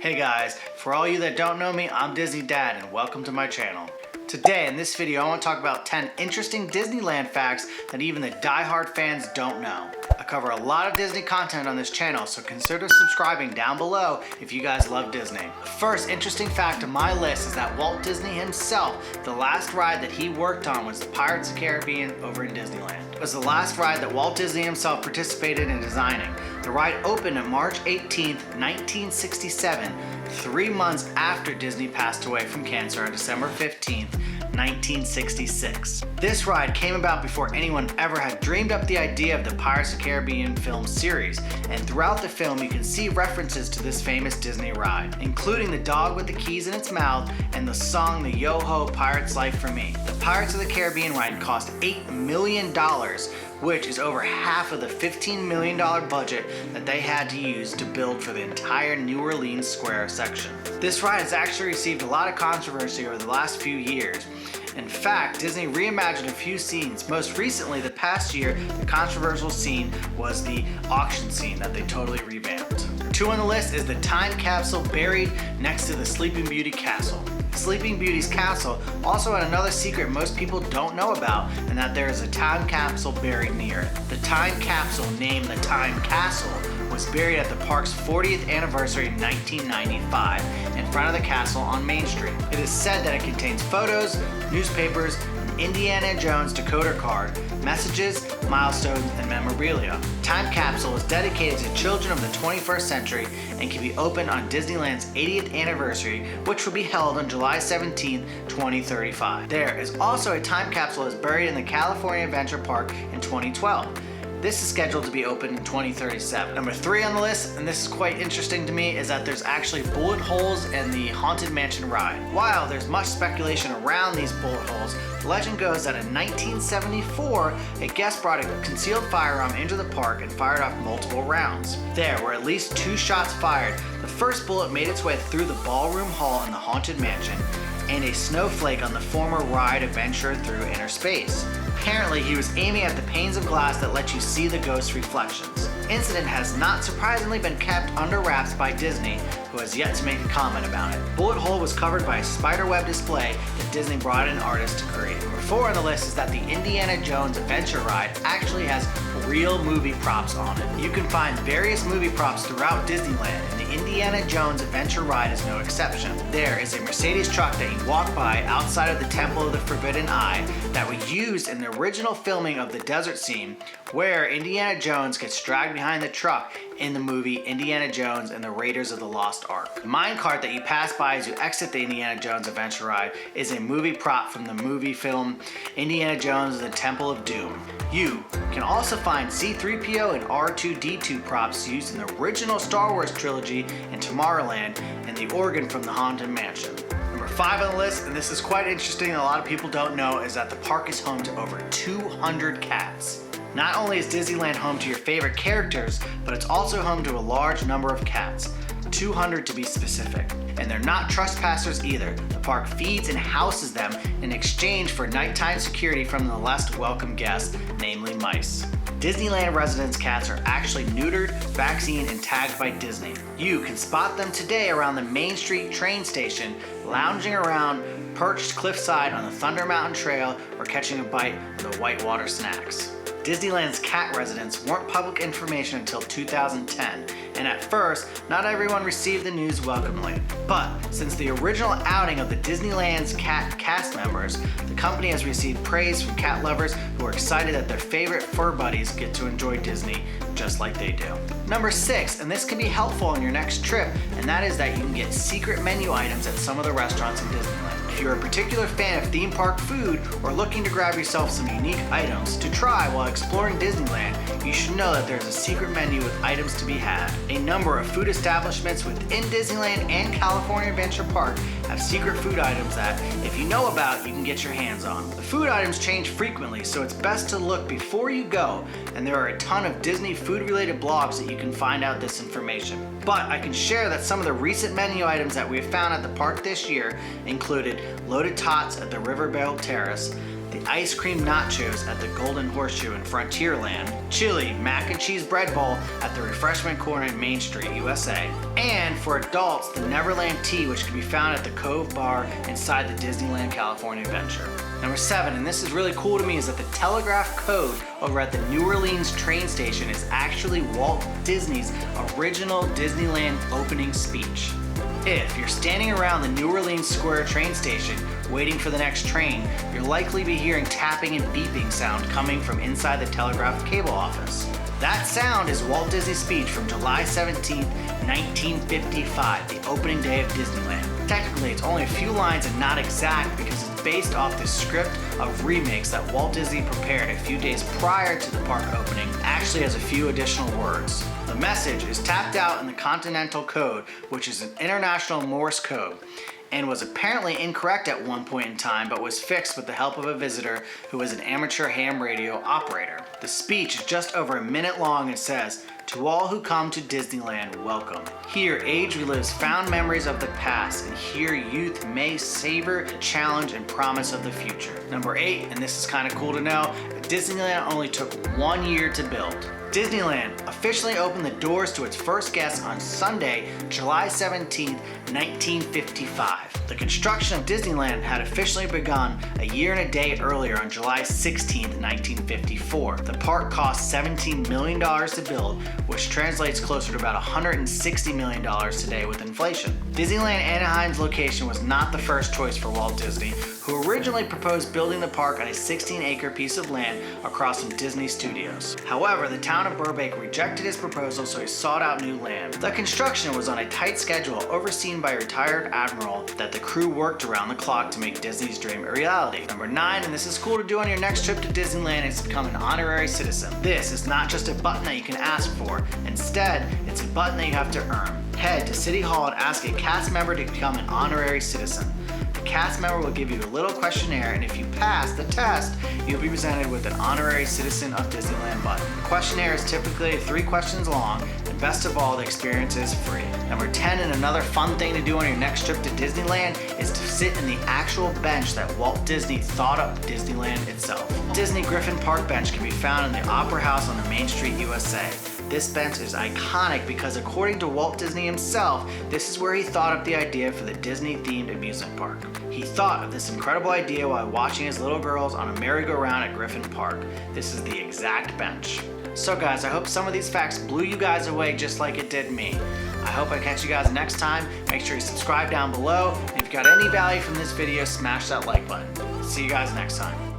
Hey guys, for all you that don't know me, I'm Disney Dad and welcome to my channel. Today in this video I want to talk about 10 interesting Disneyland facts that even the die-hard fans don't know. I cover a lot of Disney content on this channel, so consider subscribing down below if you guys love Disney. The first interesting fact on my list is that Walt Disney himself, the last ride that he worked on was the Pirates of the Caribbean over in Disneyland. It was the last ride that Walt Disney himself participated in designing. The ride opened on March 18th, 1967, 3 months after Disney passed away from cancer on December 15th, 1966. This ride came about before anyone ever had dreamed up the idea of the Pirates of the Caribbean film series, and throughout the film you can see references to this famous Disney ride, including the dog with the keys in its mouth and the song The Yo-Ho Pirate's Life for Me. The Pirates of the Caribbean ride cost $8 million, which is over half of the $15 million budget that they had to use to build for the entire New Orleans Square section. This ride has actually received a lot of controversy over the last few years. In fact, Disney reimagined a few scenes. Most recently, the past year, the controversial scene was the auction scene that they totally revamped. 2 on the list is the time capsule buried next to the Sleeping Beauty castle. Sleeping Beauty's castle also had another secret most people don't know about, and that there is a time capsule buried near it. The time capsule, named the Time Castle, was buried at the park's 40th anniversary in 1995 in front of the castle on Main Street. It is said that it contains photos, newspapers, an Indiana Jones decoder card, messages, milestones, and memorabilia. Time Capsule is dedicated to children of the 21st century and can be opened on Disneyland's 80th anniversary, which will be held on July 17, 2035. There is also a time capsule that is buried in the California Adventure Park in 2012. This is scheduled to be open in 2037. Number 3 on the list, and this is quite interesting to me, is that there's actually bullet holes in the Haunted Mansion ride. While there's much speculation around these bullet holes, the legend goes that in 1974, a guest brought a concealed firearm into the park and fired off multiple rounds. There were at least 2 shots fired. The first bullet made its way through the ballroom hall in the Haunted Mansion, and a snowflake on the former ride adventure through inner space. Apparently, he was aiming at the panes of glass that let you see the ghost reflections. The incident has not surprisingly been kept under wraps by Disney, who has yet to make a comment about it. Bullet hole was covered by a spiderweb display that Disney brought in an artist to create. Number 4 on the list is that the Indiana Jones Adventure ride actually has real movie props on it. You can find various movie props throughout Disneyland, and the Indiana Jones Adventure ride is no exception. There is a Mercedes truck that you walk by outside of the Temple of the Forbidden Eye that was used in the original filming of the desert scene, where Indiana Jones gets dragged behind the truck in the movie Indiana Jones and the Raiders of the Lost Ark. The minecart that you pass by as you exit the Indiana Jones Adventure ride is a movie prop from the movie film Indiana Jones and the Temple of Doom. You can also find C-3PO and R2-D2 props used in the original Star Wars trilogy in Tomorrowland and the organ from the Haunted Mansion. Number 5 on the list, and this is quite interesting and a lot of people don't know, is that the park is home to over 200 cats. Not only is Disneyland home to your favorite characters, but it's also home to a large number of cats, 200 to be specific. And they're not trespassers either. The park feeds and houses them in exchange for nighttime security from the less welcome guests, namely mice. Disneyland residents' cats are actually neutered, vaccinated, and tagged by Disney. You can spot them today around the Main Street train station, lounging around, perched cliffside on the Thunder Mountain Trail, or catching a bite of the Whitewater snacks. Disneyland's cat residents weren't public information until 2010, and at first, not everyone received the news welcomely. But since the original outing of the Disneyland's cat cast members, the company has received praise from cat lovers who are excited that their favorite fur buddies get to enjoy Disney just like they do. Number 6, and this can be helpful on your next trip, and that is that you can get secret menu items at some of the restaurants in Disneyland. If you're a particular fan of theme park food or looking to grab yourself some unique items to try while exploring Disneyland, you should know that there's a secret menu with items to be had. A number of food establishments within Disneyland and California Adventure Park have secret food items that, if you know about, you can get your hands on. The food items change frequently, so it's best to look before you go, and there are a ton of Disney food-related blogs that you can find out this information. But I can share that some of the recent menu items that we have found at the park this year included loaded tots at the Riverboat Terrace, the ice cream nachos at the Golden Horseshoe in Frontierland, chili mac and cheese bread bowl at the Refreshment Corner in Main Street, USA, and for adults, the Neverland tea, which can be found at the Cove Bar inside the Disneyland California Adventure. Number 7, and this is really cool to me, is that the telegraph code over at the New Orleans train station is actually Walt Disney's original Disneyland opening speech. If you're standing around the New Orleans Square train station waiting for the next train, you'll likely be hearing tapping and beeping sound coming from inside the telegraph cable office. That sound is Walt Disney's speech from July 17, 1955, the opening day of Disneyland. Technically, it's only a few lines and not exact because it's based off the script of remakes that Walt Disney prepared a few days prior to the park opening. Actually has a few additional words. The message is tapped out in the Continental Code, which is an international Morse code, and was apparently incorrect at one point in time, but was fixed with the help of a visitor who was an amateur ham radio operator. The speech is just over a minute long and says, "To all who come to Disneyland, welcome. Here, age relives fond memories of the past, and here youth may savor the challenge and promise of the future." Number 8, and this is kind of cool to know, Disneyland only took 1 year to build. Disneyland officially opened the doors to its first guests on Sunday, July 17, 1955. The construction of Disneyland had officially begun a year and a day earlier on July 16, 1954. The park cost $17 million to build, which translates closer to about $160 million today with inflation. Disneyland Anaheim's location was not the first choice for Walt Disney, who originally proposed building the park on a 16-acre piece of land across from Disney Studios. However, the town of Burbank rejected his proposal, so he sought out new land. The construction was on a tight schedule overseen by a retired admiral that the crew worked around the clock to make Disney's dream a reality. Number 9, and this is cool to do on your next trip to Disneyland, is to become an honorary citizen. This is not just a button that you can ask for. Instead, it's a button that you have to earn. Head to City Hall and ask a cast member to become an honorary citizen. The cast member will give you a little questionnaire, and if you pass the test, you'll be presented with an Honorary Citizen of Disneyland button. The questionnaire is typically 3 questions long, and best of all, the experience is free. Number 10, and another fun thing to do on your next trip to Disneyland, is to sit in the actual bench that Walt Disney thought up Disneyland itself. Disney Griffin Park bench can be found in the Opera House on the Main Street, USA. This bench is iconic because according to Walt Disney himself, this is where he thought up the idea for the Disney-themed amusement park. He thought of this incredible idea while watching his little girls on a merry-go-round at Griffin Park. This is the exact bench. So guys, I hope some of these facts blew you guys away just like it did me. I hope I catch you guys next time. Make sure you subscribe down below. And if you got any value from this video, smash that like button. See you guys next time.